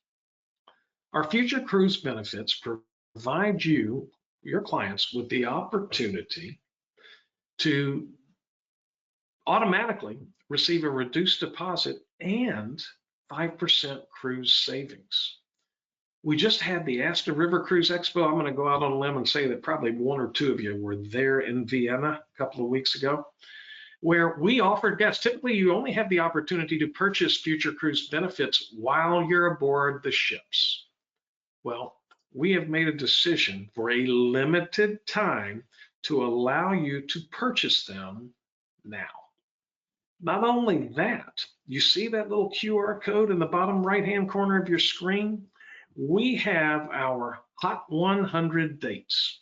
Our future cruise benefits provide you, your clients, with the opportunity to automatically receive a reduced deposit and 5% cruise savings. We just had the Asta River Cruise Expo. I'm going to go out on a limb and say that probably 1 or 2 of you were there in Vienna a couple of weeks ago, where we offered guests. Typically, you only have the opportunity to purchase future cruise benefits while you're aboard the ships. Well, we have made a decision for a limited time to allow you to purchase them now. Not only that, you see that little QR code in the bottom right-hand corner of your screen? We have our Hot 100 dates.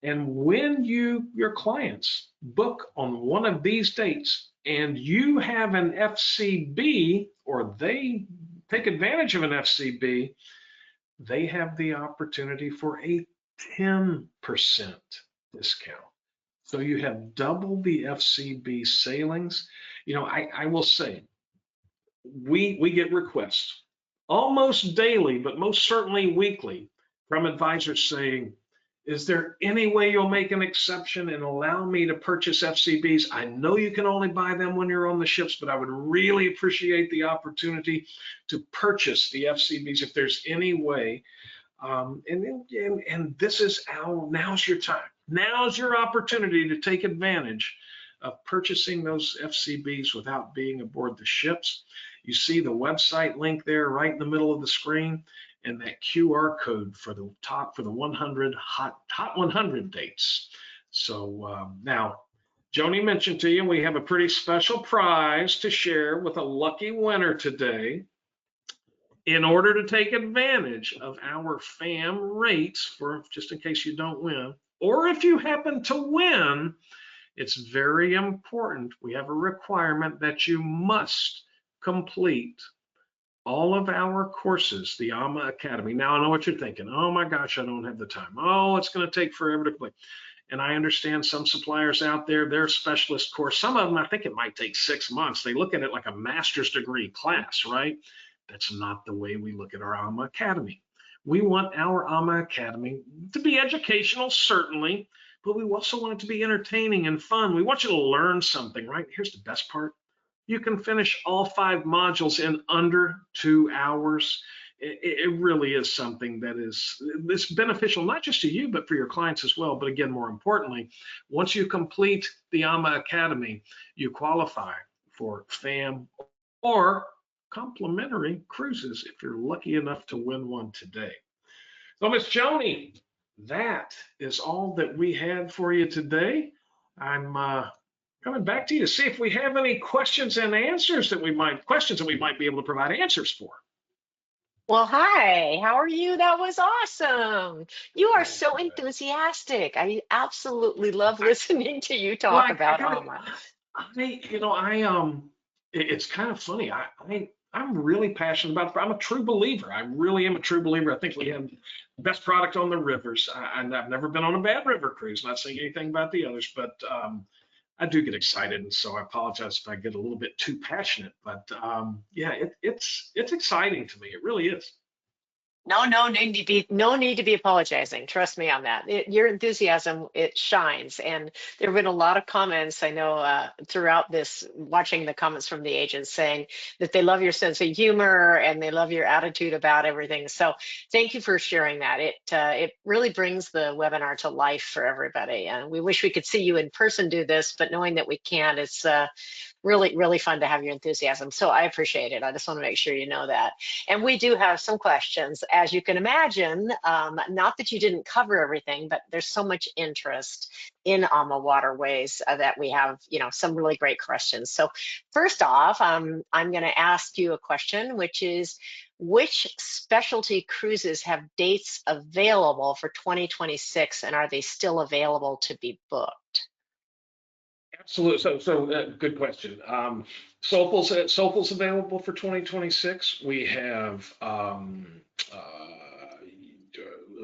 And when your clients book on one of these dates and you have an FCB or they take advantage of an FCB, they have the opportunity for a 10% discount. So you have double the FCB sailings. I will say, we get requests almost daily, but most certainly weekly, from advisors saying, is there any way you'll make an exception and allow me to purchase FCBs? I know you can only buy them when you're on the ships, but I would really appreciate the opportunity to purchase the FCBs if there's any way. And this is now's your time. Now's your opportunity to take advantage of purchasing those FCBs without being aboard the ships. You see the website link there right in the middle of the screen, and that QR code for the 100 hot 100 dates. So now, Joni mentioned to you we have a pretty special prize to share with a lucky winner today. In order to take advantage of our FAM rates, for just in case you don't win, or if you happen to win, it's very important. We have a requirement that you must complete all of our courses, the AMA Academy. Now, I know what you're thinking. Oh my gosh, I don't have the time. Oh, it's going to take forever to complete. And I understand some suppliers out there, their specialist course, some of them, I think it might take 6 months. They look at it like a master's degree class, right? That's not the way we look at our AMA Academy. We want our AMA Academy to be educational, certainly, but we also want it to be entertaining and fun. We want you to learn something, right? Here's the best part. You can finish all 5 modules in under 2 hours. It really is something that is beneficial, not just to you, but for your clients as well. But again, more importantly, once you complete the AMA Academy, you qualify for FAM or complimentary cruises if you're lucky enough to win one today. So, Miss Joni, that is all that we had for you today. I'm Coming back to you to see if we have any questions and answers questions that we might be able to provide answers for. Well, hi, how are you? That was awesome. You are Good, so good. enthusiastic. I absolutely love listening to you Well, talk I about got it. Alma. It's kind of funny. I'm really passionate about. I'm a true believer. I really am a true believer. I think we have the best product on the rivers. And I've never been on a bad river cruise. Not saying anything about the others, but I do get excited, and so I apologize if I get a little bit too passionate. But yeah, it's exciting to me. It really is. No need to be apologizing. Trust me on that. Your enthusiasm, it shines. And there have been a lot of comments I know throughout this, watching the comments from the agents saying that they love your sense of humor and they love your attitude about everything. So thank you for sharing that. It really brings the webinar to life for everybody. And we wish we could see you in person do this, but knowing that we can't, it's really fun to have your enthusiasm. So I appreciate it. I just want to make sure you know that. And we do have some questions, as you can imagine. Not that you didn't cover everything, but there's so much interest in AmaWaterways that we have, some really great questions. So first off, I'm going to ask you a question, which is, which specialty cruises have dates available for 2026, and are they still available to be booked? Absolutely. Good question. Sopal's available for 2026. We have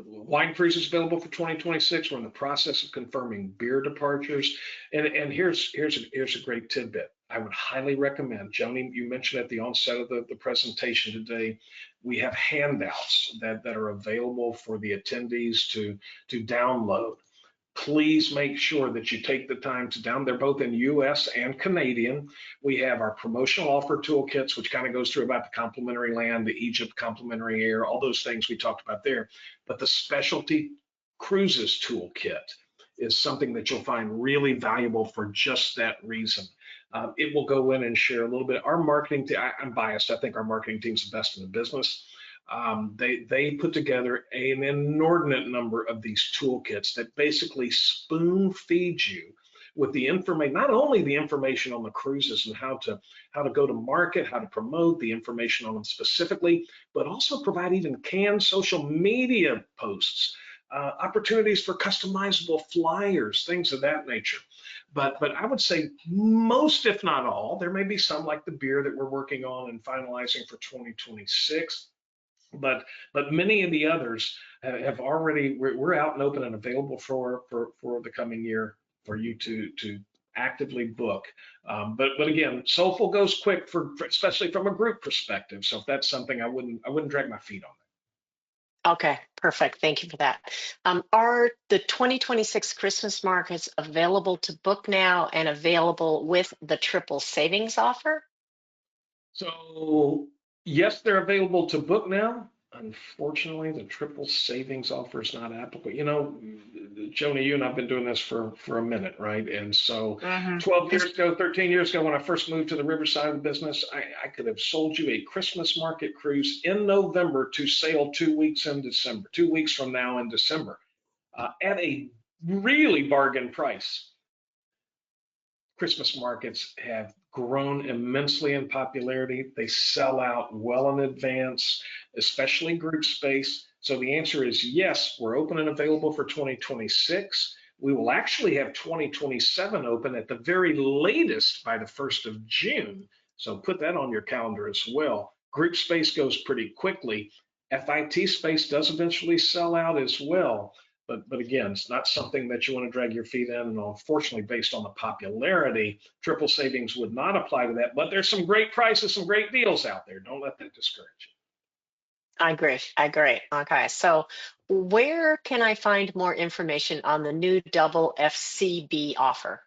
wine cruises available for 2026. We're in the process of confirming beer departures. And here's a great tidbit. I would highly recommend, Joni, you mentioned at the onset of the presentation today, we have handouts that are available for the attendees to download. Please make sure that you take the time to down. They're both in US and Canadian. We have our promotional offer toolkits, which kind of goes through about the complimentary land, the Egypt complimentary air, all those things we talked about there. But the specialty cruises toolkit is something that you'll find really valuable for just that reason. It will go in and share a little bit. Our marketing, I'm biased. I think our marketing team's the best in the business. They put together an inordinate number of these toolkits that basically spoon feed you with the information, not only the information on the cruises and how to go to market, how to promote the information on them specifically, but also provide even canned social media posts, opportunities for customizable flyers, things of that nature. But I would say most, if not all, there may be some like the beer that we're working on and finalizing for 2026, but many of the others have already, we're out and open and available for the coming year for you to actively book. But again, Soulful goes quick for especially from a group perspective. So if that's something, I wouldn't drag my feet on Okay, perfect. Thank you for that. Are the 2026 Christmas markets available to book now and available with the triple savings offer? So yes, they're available to book now. Unfortunately, the triple savings offer is not applicable. Joni, you and I've been doing this for a minute, right? And so Hmm. 12 years ago, 13 years ago, when I first moved to the Riverside of the business, I could have sold you a Christmas market cruise in November to sail 2 weeks in December, 2 weeks from now in December, at a really bargain price. Christmas markets have grown immensely in popularity. They sell out well in advance, especially group space. So the answer is yes, we're open and available for 2026. We will actually have 2027 open at the very latest by the 1st of June. So put that on your calendar as well. Group space goes pretty quickly. FIT space does eventually sell out as well. But again, it's not something that you want to drag your feet in. And unfortunately, based on the popularity, triple savings would not apply to that. But there's some great prices, some great deals out there. Don't let that discourage you. I agree. I agree. Okay, so where can I find more information on the new double FCB offer?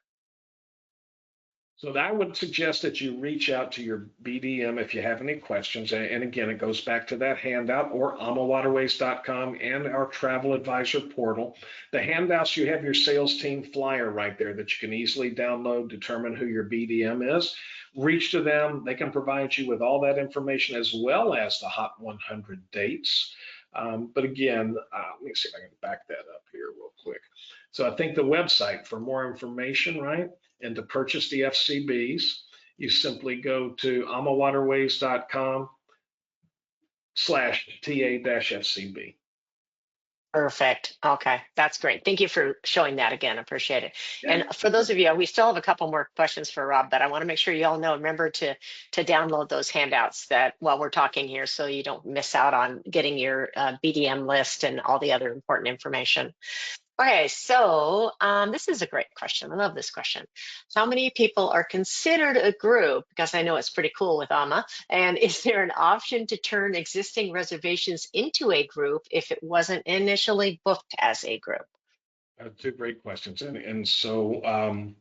So I would suggest that you reach out to your BDM if you have any questions. And again, it goes back to that handout or amawaterways.com and our travel advisor portal. The handouts, you have your sales team flyer right there that you can easily download, determine who your BDM is. Reach to them. They can provide you with all that information as well as the Hot 100 dates. But again, let me see if I can back that up here real quick. So I think the website for more information, right? And to purchase the FCBs, you simply go to amawaterways.com/TA-FCB. Perfect. Okay, that's great. Thank you for showing that again. Appreciate it. Yeah, And for those of you, we still have a couple more questions for Rob, but I want to make sure you all know, remember to download those handouts that while we're talking here, so you don't miss out on getting your BDM list and all the other important information. Okay, so this is a great question. I love this question. How many people are considered a group? Because I know it's pretty cool with AMA. And is there an option to turn existing reservations into a group if it wasn't initially booked as a group? two great questions. And so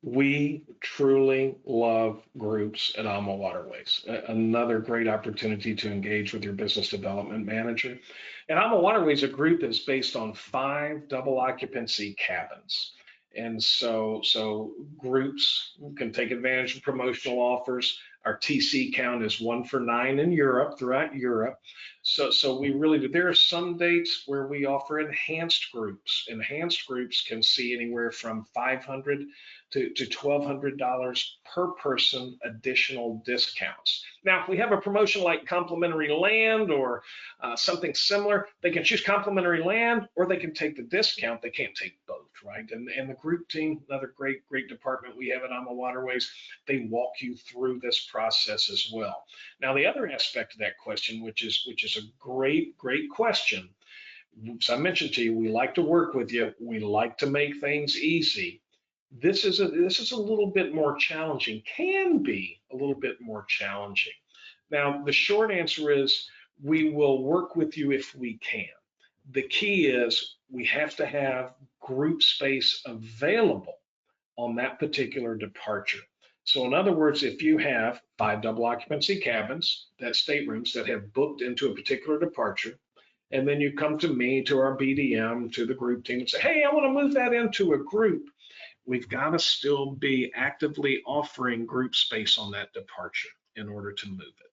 we truly love groups at AmaWaterways. Another great opportunity to engage with your business development manager. And AmaWaterways, a group is based on 5 double occupancy cabins. And so groups can take advantage of promotional offers. Our TC count is 1 for 9 in Europe, throughout Europe. So we really do. There are some dates where we offer enhanced groups. Enhanced groups can see anywhere from 500 to $1,200 per person additional discounts. Now, if we have a promotion like complimentary land or something similar, they can choose complimentary land or they can take the discount. They can't take both, right? And the group team, another great department we have at AmaWaterways, they walk you through this process as well. Now, the other aspect of that question, which is a great question. As I mentioned to you, we like to work with you. We like to make things easy. This is a little bit more challenging, can be a little bit more challenging. Now, the short answer is we will work with you if we can. The key is we have to have group space available on that particular departure. So in other words, if you have 5 double occupancy cabins, that staterooms that have booked into a particular departure, and then you come to me, to our BDM, to the group team and say, hey, I want to move that into a group, we've got to still be actively offering group space on that departure in order to move it.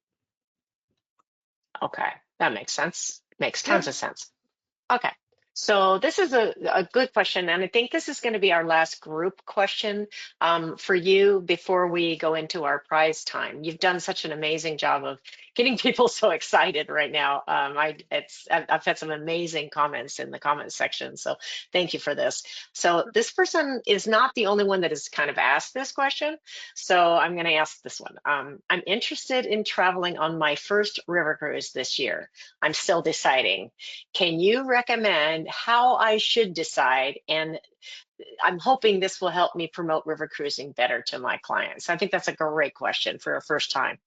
Okay, that makes sense. Makes Yeah. tons of sense. Okay. So this is a good question, and I think this is going to be our last group question for you before we go into our prize time. You've done such an amazing job of getting people so excited right now. I've had some amazing comments in the comments section, so thank you for this. So this person is not the only one that has kind of asked this question, so I'm going to ask this one. I'm interested in traveling on my first river cruise this year. I'm still deciding. Can you recommend how I should decide? And I'm hoping this will help me promote river cruising better to my clients. I think that's a great question for a first time.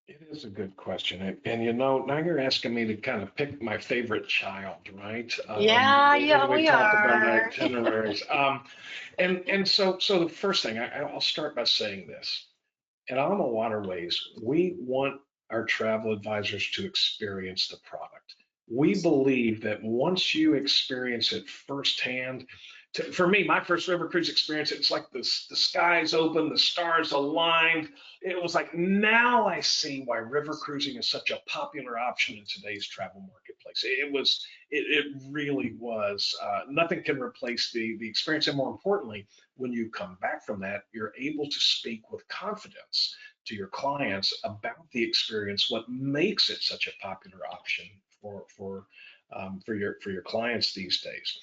It is a good question. And you know, now you're asking me to kind of pick my favorite child, right? Yeah, When yeah, we we talk about are. itineraries. And so the first thing, I'll start by saying this. At Alma Waterways, we want our travel advisors to experience the product. We believe that once you experience it firsthand, for me, my first river cruise experience, it's like the skies open, the stars aligned. It was like, now I see why river cruising is such a popular option in today's travel marketplace. It really was. Nothing can replace the experience. And more importantly, when you come back from that, you're able to speak with confidence to your clients about the experience, what makes it such a popular option for your clients these days.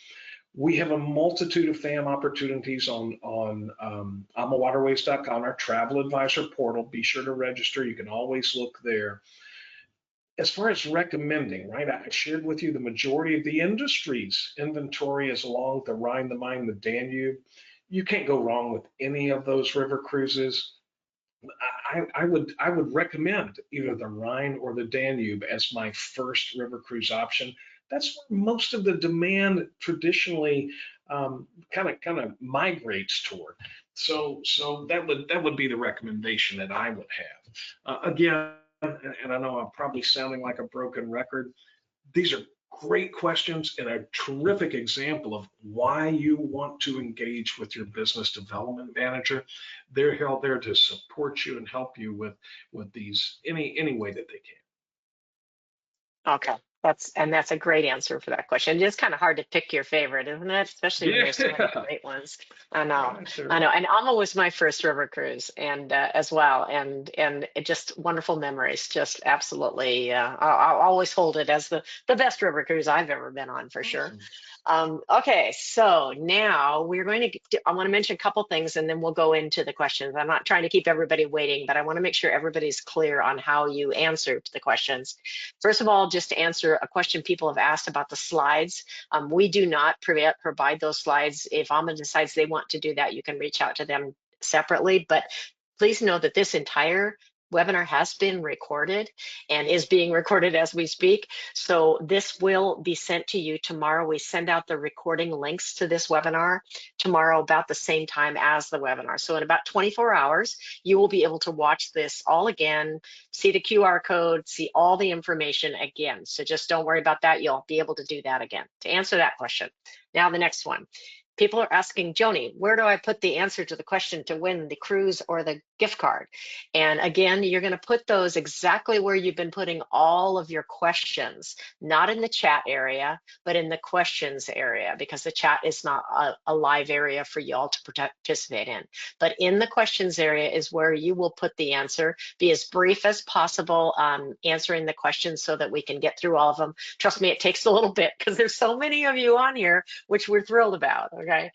We have a multitude of FAM opportunities on AmaWaterways.com, our travel advisor portal. Be sure to register. You can always look there. As far as recommending, right, I shared with you the majority of the industry's inventory is along the Rhine, the Main, the Danube. You can't go wrong with any of those river cruises. I would recommend either the Rhine or the Danube as my first river cruise option. That's where most of the demand traditionally kind of migrates toward. So that would be the recommendation that I would have. Again, and I know I'm probably sounding like a broken record. These are great questions and a terrific example of why you want to engage with your business development manager. They're held there to support you and help you with these any way that they can. Okay. That's a great answer for that question. It is kind of hard to pick your favorite, isn't it? Especially when there's so many Yeah, great ones. I know, I sure. know. And Alma was my first river cruise, and as well, and it just wonderful memories. Just absolutely, I'll always hold it as the best river cruise I've ever been on for sure. Awesome. Okay, so now we're going to, I want to mention a couple things and then we'll go into the questions. I'm not trying to keep everybody waiting, but I want to make sure everybody's clear on how you answered the questions. First of all, just to answer a question people have asked about the slides, we do not provide those slides. If Alma decides they want to do that, you can reach out to them separately, but please know that this entire webinar has been recorded and is being recorded as we speak. So this will be sent to you tomorrow. We send out the recording links to this webinar tomorrow about the same time as the webinar. So in about 24 hours, you will be able to watch this all again, see the QR code, see all the information again. So just don't worry about that. You'll be able to do that again. To answer that question. Now the next one. People are asking, Joni, where do I put the answer to the question to win the cruise or the gift card? And again, you're going to put those exactly where you've been putting all of your questions, not in the chat area, but in the questions area, because the chat is not a live area for you all to participate in. But in the questions area is where you will put the answer. Be as brief as possible answering the questions so that we can get through all of them. Trust me, it takes a little bit because there's so many of you on here, which we're thrilled about, okay?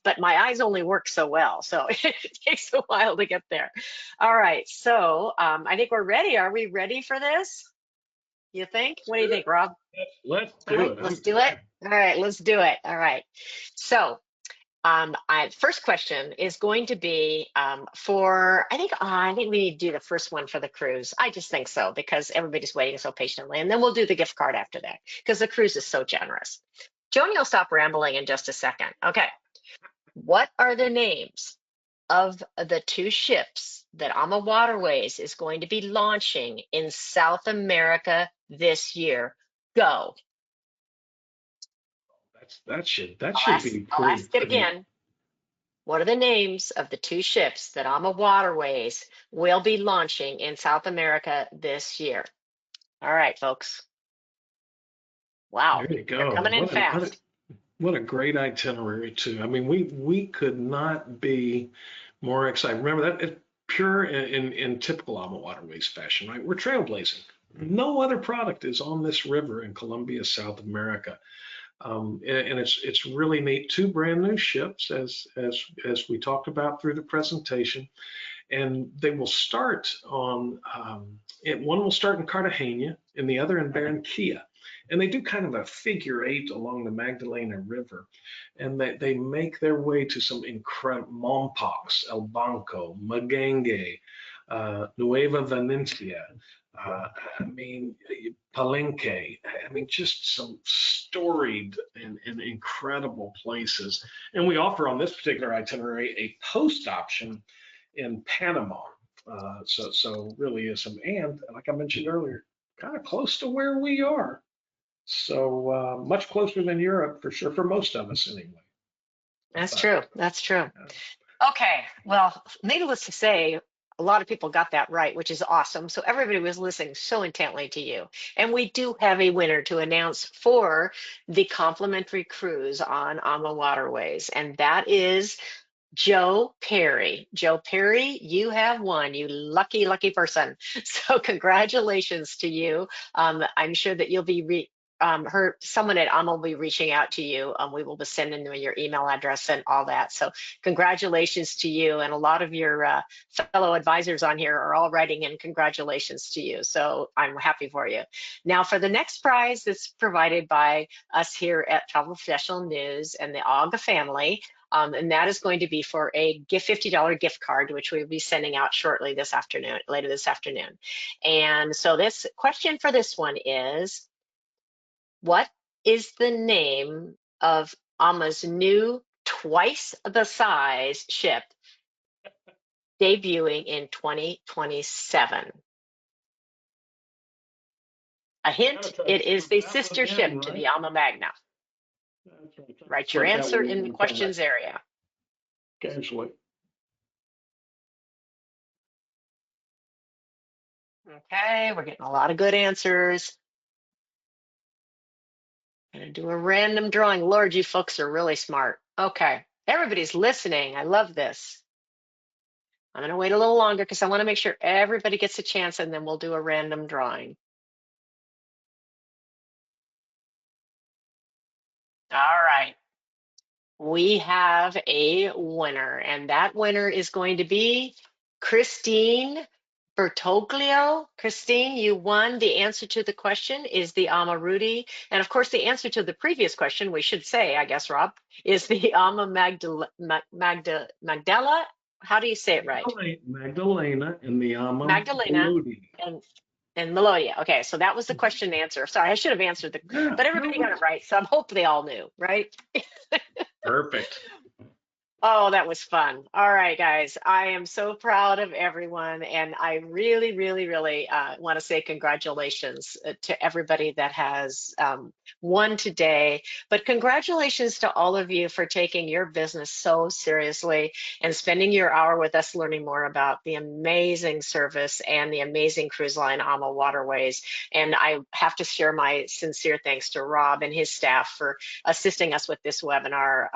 But my eyes only work so well, so it takes a while to get there. All right, so I think we're ready. Are we ready for this? You think? Let's What do you do it. think, Rob? Let's All do right, it. let's do it. All right, let's do it. All right. So first question is going to be I think we need to do the first one for the cruise. I just think so because everybody's waiting so patiently, and then we'll do the gift card after that because the cruise is so generous. Joni will stop rambling in just a second. Okay. What are the names of the two ships that AmaWaterways is going to be launching in South America this year? Go. That should be I'll ask it pretty. again. What are the names of the two ships that AmaWaterways will be launching in South America this year? All right, folks. Wow, There you they're go. coming in fast. What a great itinerary too. I mean, we could not be more excited. Remember that it's pure in typical AmaWaterways fashion, right? We're trailblazing. No other product is on this river in Colombia, South America. And it's really neat. Two brand new ships, as we talked about through the presentation, and they will start on. One will start in Cartagena, and the other in Barranquilla, and they do kind of a figure eight along the Magdalena River, and they make their way to some incredible Mompox, El Banco, Magangue, Nueva Venecia. I mean, Palenque. I mean, just some storied and incredible places. And we offer on this particular itinerary a post option in Panama. So really is some, and like I mentioned earlier, kind of close to where we are. So much closer than Europe for sure, for most of us anyway. That's But true. That's true. uh, Okay, well, needless to say, a lot of people got that right, which is awesome. So everybody was listening so intently to you. And we do have a winner to announce for the complimentary cruise on AmaWaterways, and that is Joe Perry. Joe Perry, you have won, you lucky, lucky person. So congratulations to you. I'm sure that you'll be someone at AMA will be reaching out to you. We will be sending them your email address and all that. So congratulations to you. And a lot of your fellow advisors on here are all writing in congratulations to you. So I'm happy for you. Now for the next prize that's provided by us here at Travel Professional News and the AGA family. And that is going to be for a $50 gift card, which we'll be sending out shortly this afternoon, later this afternoon. And so this question for this one is, what is the name of Ama's new twice the size ship debuting in 2027? A I gotta hint, try to it is slip the that one sister ship in, to right? the Ama Magna. That's right. Try to Write your slip that answer one in the in kind of questions area. casually. Okay, we're getting a lot of good answers. Gonna do a random drawing. Lord, you folks are really smart. Okay, everybody's listening. I love this. I'm gonna wait a little longer because I want to make sure everybody gets a chance, and then we'll do a random drawing. All right. We have a winner, and that winner is going to be Christine Bertoglio. Christine, you won. The answer to the question is the Rudy. And of course, the answer to the previous question, we should say, I guess, Rob, is the Magdala. How do you say it right? Magdalena and the Magdalena Melody. and Melodia. Okay, so that was the question and answer. Sorry, I should have answered Yeah, but no everybody got it worries. right. So I hope they all knew, right? Perfect. Oh, that was fun. All right, guys. I am so proud of everyone. And I really, really, really want to say congratulations to everybody that has won today. But congratulations to all of you for taking your business so seriously and spending your hour with us learning more about the amazing service and the amazing cruise line, AmaWaterways. And I have to share my sincere thanks to Rob and his staff for assisting us with this webinar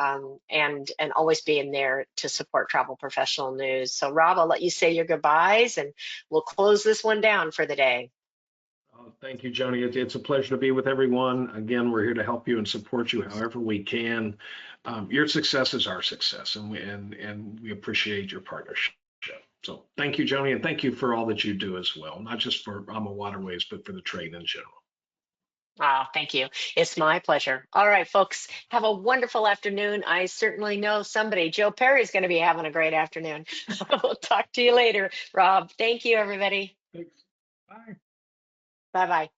and always being there to support Travel Professional News. So Rob, I'll let you say your goodbyes and we'll close this one down for the day. Oh, thank you, Joni. It's a pleasure to be with everyone. Again, we're here to help you and support you however we can. Your success is our success, and we appreciate your partnership. So thank you, Joni, and thank you for all that you do as well, not just for AmaWaterways, but for the trade in general. Oh, thank you. It's my pleasure. All right, folks, have a wonderful afternoon. I certainly know somebody, Joe Perry's going to be having a great afternoon. We'll talk to you later, Rob. Thank you, everybody. Thanks. Bye. Bye bye.